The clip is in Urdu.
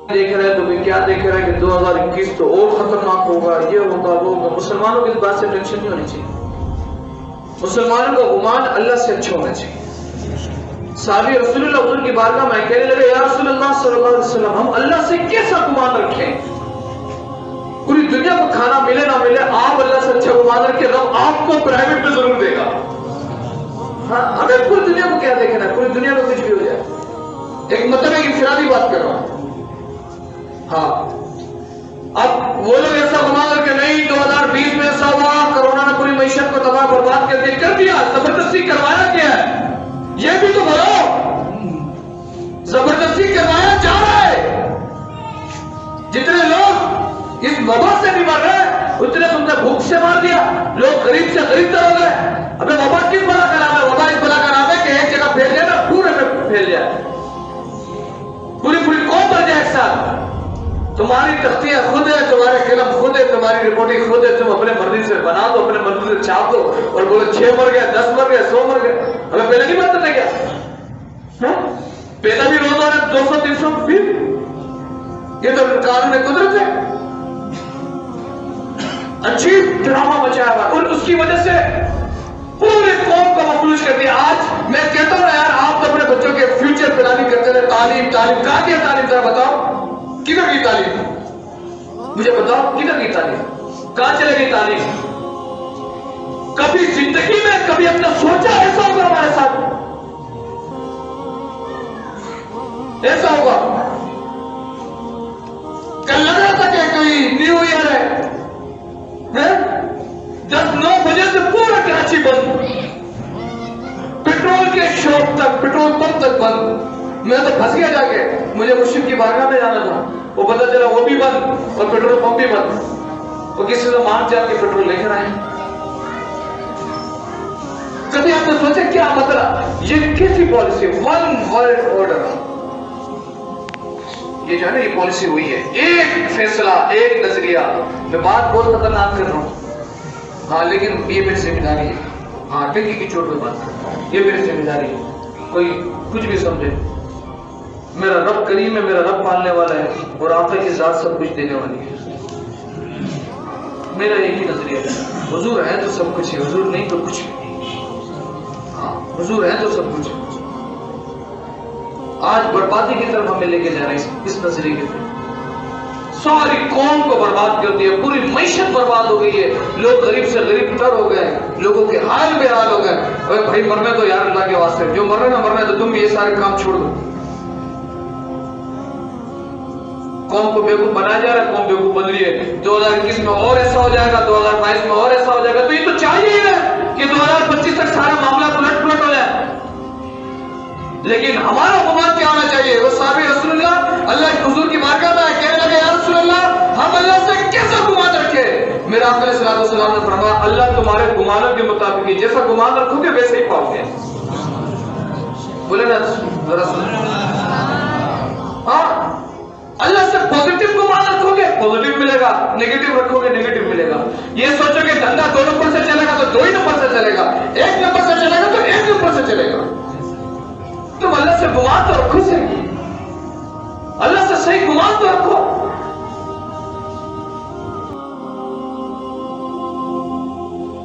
دیکھ رہے ہیں تو بھی کیا دیکھ رہے ہیں کہ 2021 تو اور خطرناک ہوگا، یہ ہوگا وہ ہوگا۔ مسلمانوں کی اس بات سے ٹینشن نہیں ہونی چاہیے، مسلمانوں کا گمان اللہ سے اچھا ہونا چاہیے۔ صحابی رسول اللہ حضور کی بارگاہ میں کہنے لگے یا رسول اللہ صلی اللہ علیہ وسلم ہم اللہ سے کیسا گمان رکھیں؟ پوری دنیا کو کھانا ملے نہ ملے آپ اللہ سے اچھا گمان رکھیں، رب آپ کو پرائیویٹ میں ضرور دے گا۔ ہاں ہمیں پوری دنیا کو کیا دیکھنا ہے، پوری دنیا میں کچھ بھی ہو جائے۔ ایک مطلب ہے کہ انفرادی بات کر رہا ہوں۔ ہاں اب وہ لوگ ایسا گمان کر کے نہیں 2020 میں ایسا ہوا، کرونا نے پوری معیشت کو تباہ برباد کر دیا، زبردستی کروایا کیا ہے یہ بھی تو بولو، زبردستی کروایا جا رہا ہے۔ جتنے لوگ اس وبا سے نہیں مر رہے اتنے تم نے بھوک سے مار دیا، لوگ غریب سے غریب تر ہو گئے۔ ابھی وبا کس بلا کا نام ہے؟ وبا اس بلا کا نام ہے کہ ایک جگہ پھیل جائے نا پورے میں پھیل جائے، پوری قوم بن جائے ایک ساتھ۔ تمہاری تختیاں خود ہے، تمہارے قلم خود ہے، تمہاری رپورٹنگ خود ہے، تم اپنے مرضی سے بنا دو، اپنے مرضی سے چھاپ دو اور بولو 6 مر گئے، 10 مر گئے، 100 مر گئے۔ ہمیں پہلے نہیں بات کرتے کیا؟ پہلے بھی روزانہ 200-300 پھر یہ تو قانون قدرت ہے، عجیب ڈرامہ مچایا ہوا اور اس کی وجہ سے پورے قوم کو مفلوج کر دیا۔ آج میں کہتا ہوں یار آپ تو اپنے بچوں کے فیوچر پلاننگ کرتے رہے، تعلیم کہاں کی تعلیم؟ ذرا بتاؤ کدھر کی تعلیم؟ مجھے بتاؤ کدھر کی تعلیم؟ کہاں چلے گئی تعلیم؟ کبھی زندگی میں کبھی اپنا سوچا ایسا ہوگا ہمارے ساتھ؟ ایسا ہوگا؟ کل لگ رہا تھا کہ کوئی نیو ایئر ہے، 10-9 بجے سے پورا کراچی بند، پیٹرول کے شاپ تک، پیٹرول پمپ تک بند۔ میں تو پھنس گیا جا کے، مجھے مرشد کی بارگاہ میں جانا تھا، وہ پتا چلا وہ بھی بند اور پیٹرول پمپ بھی بند، وہ کسی سے مانگ جا کے پیٹرول لے کر آئے۔ کبھی آپ نے سوچا کیا مطلب یہ کیسی پالیسی؟ ون ورلڈ آرڈر، یہ جو ہے نا یہ پالیسی ہوئی ہے، ایک فیصلہ ایک نظریہ۔ میں بات بہت خطرناک کر رہا ہوں ہاں، لیکن یہ میری ذمہ داری ہے، ہاں ٹکی کی چوٹ پہ بات کرتا ہوں، یہ میری ذمہ داری ہے، کوئی کچھ بھی سمجھے۔ میرا رب کریم ہے، میرا رب پالنے والا ہے اور آقا کی ذات سب کچھ دینے والی ہے۔ میرا ایک ہی نظریہ ہے، حضور ہے تو سب کچھ ہے، حضور نہیں تو کچھ نہیں۔ ہاں حضور ہے تو سب کچھ ہے۔ آج بربادی کی طرف ہمیں لے کے جا رہے ہیں اس نظریے کے طرف، ساری قوم کو برباد کر دیا، پوری معیشت برباد ہو گئی ہے، لوگ غریب سے غریب تر ہو گئے، لوگوں کے حال بے حال ہو گئے۔ ارے بھائی مرنے تو یار اللہ کے واسطے، جو مرنے نہ مرنے تو تم بھی یہ سارے کام چھوڑ دو۔ قوم کو بیوقوف بنایا جا رہا ہے، قوم بیوقوف بن رہی ہے۔ 2021 میں اور ایسا ہو جائے گا، 2022 میں اور ایسا ہو جائے گا، تو یہ تو چاہیے ہی ہے کہ 2025 تک سارا معاملہ الٹ پلٹ ہو جائے۔ لیکن ہمارا گمان کیا ہونا چاہیے؟ وہ صحابی رسول اللہ کے حضور کی بارگاہ میں کہنے لگے یا رسول اللہ ہم اللہ سے کیسا گمان رکھے؟ میرا آقا علیہ السلام نے فرمایا اللہ تمہارے گمانوں کے مطابق ہی، جیسا گمان رکھو گے ویسے ہی پاؤ گے۔ بولے نا رسول ہاں، اللہ سے پوزیٹو گمان رکھو گے پوزیٹو ملے گا، نیگیٹو رکھو گے نیگیٹو ملے گا۔ یہ سوچو کہ دھندا 2 نمبر سے چلے گا تو 2 ہی نمبر سے چلے گا، 1 نمبر سے چلے گا تو 1 نمبر سے چلے گا۔ تم اللہ سے گمان تو رکھو